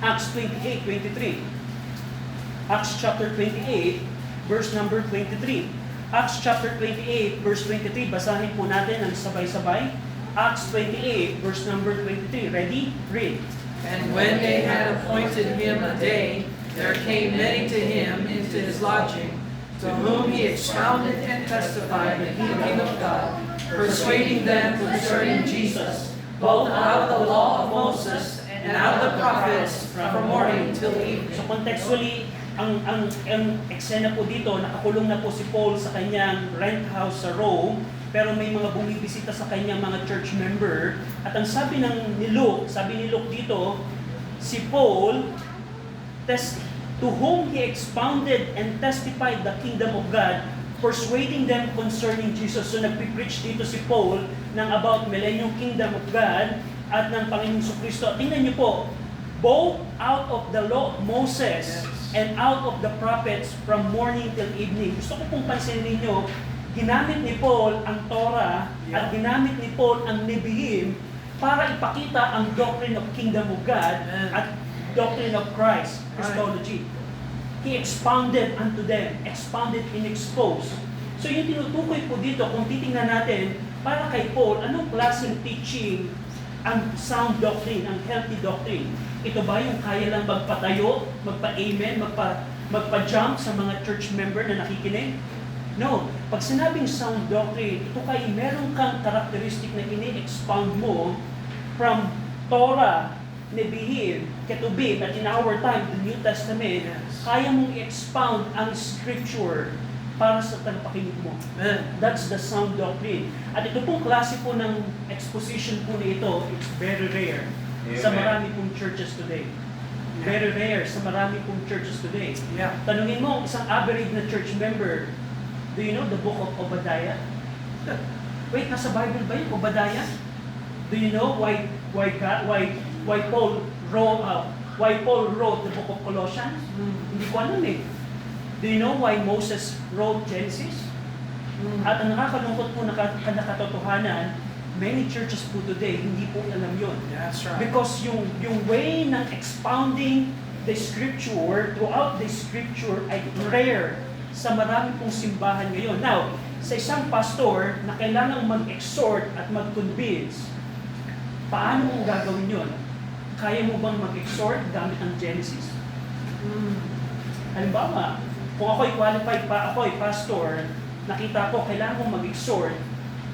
Acts 28:23. Acts chapter 28, verse number 23. Acts chapter 28, verse 23. Basahin po natin ang sabay-sabay. Acts 28, verse number 23. Ready? Read. And when they had appointed him a day, there came many to him into his lodging, to whom he expounded and testified the kingdom of God, persuading them concerning Jesus, both out of the law of Moses and out of the prophets, from morning till evening. So contextually, ang eksena po dito, nakakulong na po si Paul sa kanyang rent house sa Rome, pero may mga bumibisita sa kanyang mga church member. At ang sabi ni Luke dito, si Paul, to whom he expounded and testified the kingdom of God, persuading them concerning Jesus. So nagpipreach dito si Paul ng about millennium kingdom of God at ng Panginoong Kristo. Tingnan niyo po, both out of the law of Moses and out of the prophets from morning till evening. Gusto ko pong pansinin ninyo, ginamit ni Paul ang Torah at ginamit ni Paul ang Nevi'im para ipakita ang doctrine of kingdom of God at doctrine of Christ, Christology. He expounded unto them, expounded and exposed. So yung tinutukoy po dito, kung titingnan natin, para kay Paul, anong klaseng teaching ang sound doctrine, ang healthy doctrine? Ito ba yung kaya lang magpatayo, magpa-amen, magpa-jump sa mga church member na nakikinig? No. Pag sinabing sound doctrine, ito kay meron kang characteristic na ini-expound mo from Torah, Nevi'im, Ketubim, at in our time, the New Testament, kaya mong i-expound ang Scripture para sa tagapakinig mo. That's the sound doctrine. At ito pong klase po ng exposition po na ito, it's very rare sa marami pong churches today. Very rare sa marami pong churches today. Tanungin mo ang isang average na church member, do you know the book of Obadiah? Wait, nasa Bible ba yung Obadiah? Do you know why Paul wrote the book of Colossians? Hindi ko alam eh. Do you know why Moses wrote Genesis? At ang nakakalungkot po na katotohanan, many churches po today, hindi po alam yun. That's right. Because yung way ng expounding the Scripture, throughout the Scripture, ay rare sa marami pong simbahan ngayon. Now, sa isang pastor na kailangang mag-exhort at mag-convince, paano mo gagawin yun? Kaya mo bang mag-exhort gamit ang Genesis? Halimbawa, kung ako'y qualified pa, ako'y pastor, nakita ko kailangan kong mag-exhort,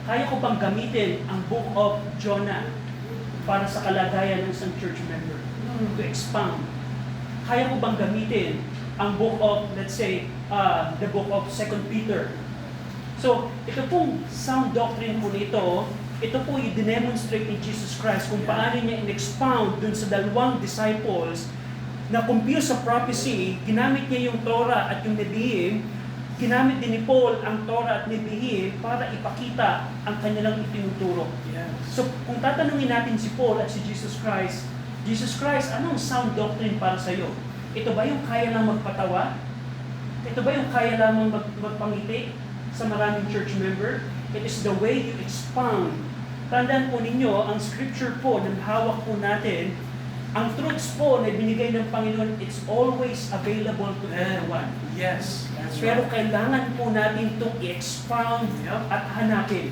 kaya ko bang gamitin ang book of Jonah para sa kalagayan ng isang church member. To expound. Kaya ko bang gamitin ang book of, let's say, the book of 2 Peter? So, ito pong sound doctrine po nito, ito po i-demonstrate ni Jesus Christ kung paano niya in-expound dun sa dalawang disciples na confused sa prophecy, ginamit niya yung Torah at yung Nevi'im, ginamit din ni Paul ang Torah at Nevi'im para ipakita ang kanilang itinuturo. So, kung tatanungin natin si Paul at si Jesus Christ, anong sound doctrine para sa iyo? Ito ba yung kaya lang magpatawa? Ito ba yung kaya lamang magpangiti sa maraming church member? It is the way you expound. Tandaan po ninyo, ang scripture po ng hawak po natin, ang truths po na binigay ng Panginoon, it's always available to everyone. Yes, that's Pero right. kailangan po natin itong i-expound at hanapin.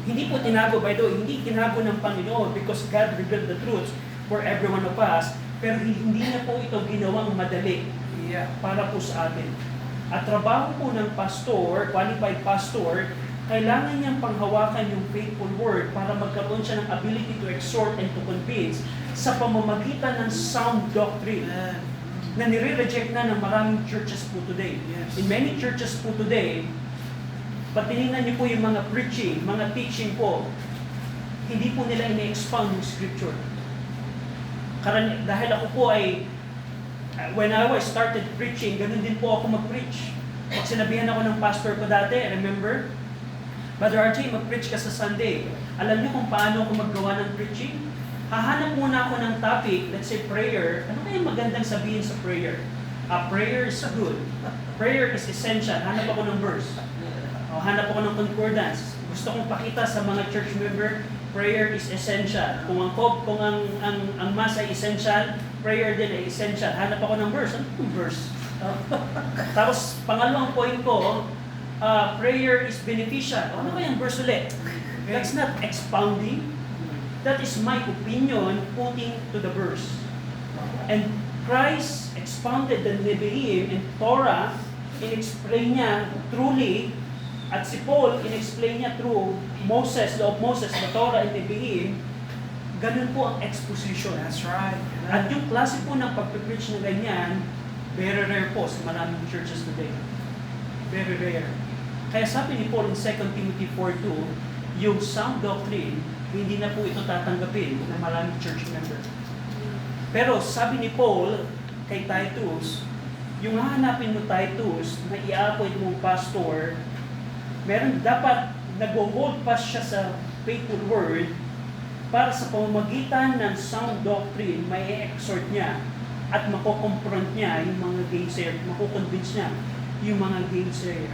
Hindi po tinago, by the way, hindi tinago ng Panginoon because God revealed the truths for every one of us, pero hindi na po ito ginawang madali para po sa atin. At trabaho po ng pastor, qualified pastor, kailangan niyang panghawakan yung faithful word para magkaroon siya ng ability to exhort and to convince sa pamamagitan ng sound doctrine na nire-reject na ng maraming churches po today. In many churches po today, pag tinignan niyo po yung mga preaching, mga teaching po, hindi po nila ine-expound yung scripture. Dahil ako po ay, when I was started preaching, ganun din po ako mag-preach. Pag sinabihan ako ng pastor ko dati, remember? Brother RJ, mag-preach ka sa Sunday. Alam niyo kung paano ako maggawa ng preaching? Hahanap muna ako ng topic, let's say prayer. Ano kaya magandang sabihin sa prayer? Prayer is good. Prayer is essential. Hanap ako ng verse. Hanap ako ng concordance. Gusto kong pakita sa mga church member, prayer is essential. Kung ang mass ay essential, prayer din ay essential. Hanap ako ng verse. Ano yung verse? Tapos, pangalawang point ko, prayer is beneficial. Ano kaya ang verse ulit? That's not expounding. That is my opinion putting to the verse. And Christ expounded the Nevi'im and Torah, in-explain niya truly, at si Paul, in-explain niya through Moses, the of Moses, the Torah and Nevi'im, ganun po ang exposition. That's right. At yung klase po ng pag-preach na ganyan, very rare po sa maraming churches today. Very rare. Kaya sabi ni Paul in 2 Timothy 4:2, yung sound doctrine, hindi na po ito tatanggapin ng maraming church member. Pero sabi ni Paul kay Titus, yung hahanapin mo Titus na i-appoint mong pastor, meron dapat nag-hold fast siya sa faithful word para sa pamamagitan ng sound doctrine, may exhort niya at makoconfront niya yung mga gaysayer, makoconvince niya yung mga gaysayer.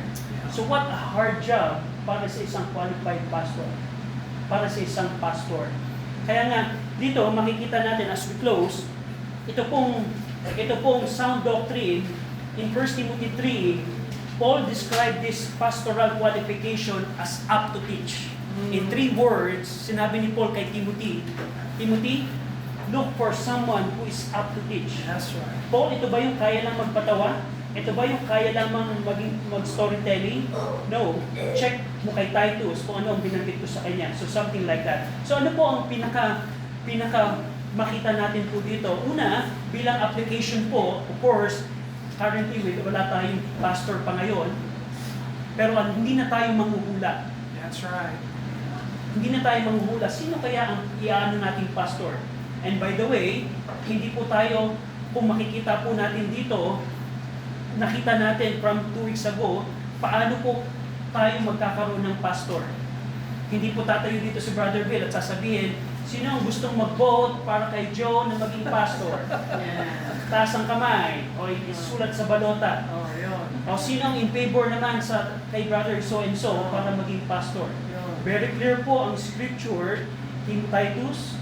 So what a hard job para sa isang qualified pastor, para sa isang pastor. Kaya nga, dito makikita natin as we close, ito pong sound doctrine in 1 Timothy 3, Paul described this pastoral qualification as up to teach. In 3 words, sinabi ni Paul kay Timothy, Timothy, look for someone who is up to teach. That's right. Paul, ito ba yung kaya lang magpatawa? Ito ba yung kaya lamang mag-storytelling? No. Check mo kay Titus kung ano ang binanggit ko sa kanya. So something like that. So ano po ang pinaka makita natin po dito? Una, bilang application po, of course, currently wala tayong pastor pa ngayon, pero hindi na tayo manghuhula. That's right. Hindi na tayo manghuhula. Sino kaya ang iaano nating pastor? And by the way, hindi po tayo, kung makikita po natin dito, nakita natin from 2 weeks ago, paano po tayo magkakaroon ng pastor. Hindi po tatayo dito si Brother Bill at sasabihin, sino ang gustong mag-vote para kay Joe na maging pastor? Taas ang kamay, o isulat sa balota. Oh, yun. O sino ang in favor naman sa kay Brother so-and-so para maging pastor? Yun. Very clear po ang scripture, in Titus,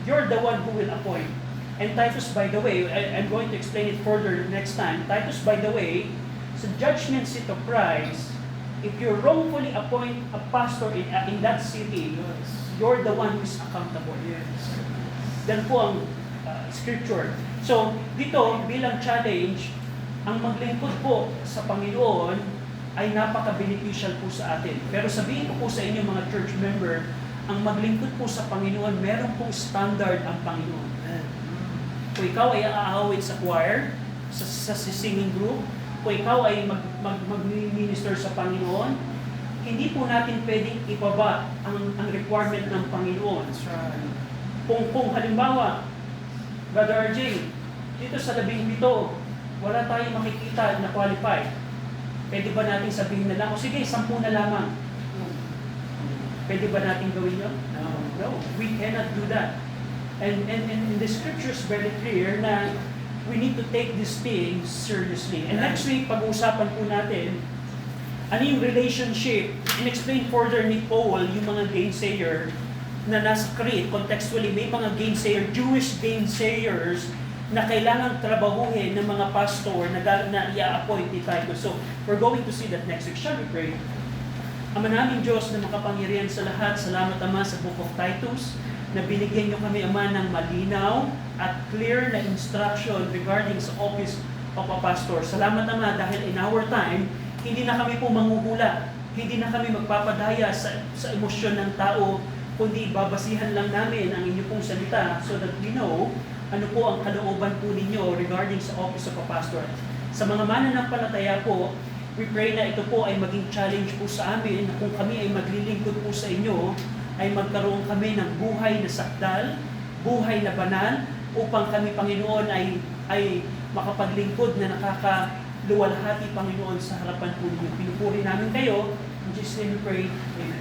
you're the one who will appoint. And Titus, by the way, I'm going to explain it further next time. Titus, by the way, sa judgment seat of Christ, if you wrongfully appoint a pastor in that city, you're the one who's accountable. Yes. Yan po ang scripture. So, dito, bilang challenge, ang maglingkod po sa Panginoon ay napaka-beneficial po sa atin. Pero sabihin ko po sa inyo mga church member, Ang maglingkod po sa Panginoon, meron pong standard ang Panginoon. Kung ikaw ay aahawit sa choir, sa singing group, kung ikaw ay mag-minister sa Panginoon, hindi po natin pwedeng ibaba ang requirement ng Panginoon. Kung halimbawa, Brother RJ, dito sa 17, wala tayong makikita na qualified. Pwede ba natin sabihin na lang, o sige, 10 na lamang. Pwede ba natin gawin yun? No, we cannot do that. And the scripture is very clear na we need to take these things seriously. And next week, pag-uusapan po natin, ano yung relationship, in-explain further ni Paul yung mga gainsayer na nasa Crete. Contextually, may mga gainsayer, Jewish gainsayers, na kailangang trabahuhin ng mga pastor na i-appoint ni Titus. So, we're going to see that next week. Shall we pray? Ama namin Diyos na makapangyarihan sa lahat, salamat Ama sa Book of Titus, na binigyan niyo kami Ama ng malinaw at clear na instruction regarding sa office of a pastor. Salamat Ama dahil in our time, hindi na kami po manghuhula, hindi na kami magpapadaya sa emosyon ng tao, kundi babasihan lang namin ang inyo pong salita so that we know ano po ang kalooban po ninyo regarding sa office of a pastor. Sa mga mananampalataya po, we pray na ito po ay maging challenge po sa amin na kung kami ay maglilingkod po sa inyo, ay magkaroon kami ng buhay na sakdal, buhay na banal, upang kami, Panginoon, ay makapaglingkod na nakakaluwalhati, Panginoon, sa harapan po ninyo. Pinupuri namin kayo. In Jesus' name we pray. Amen.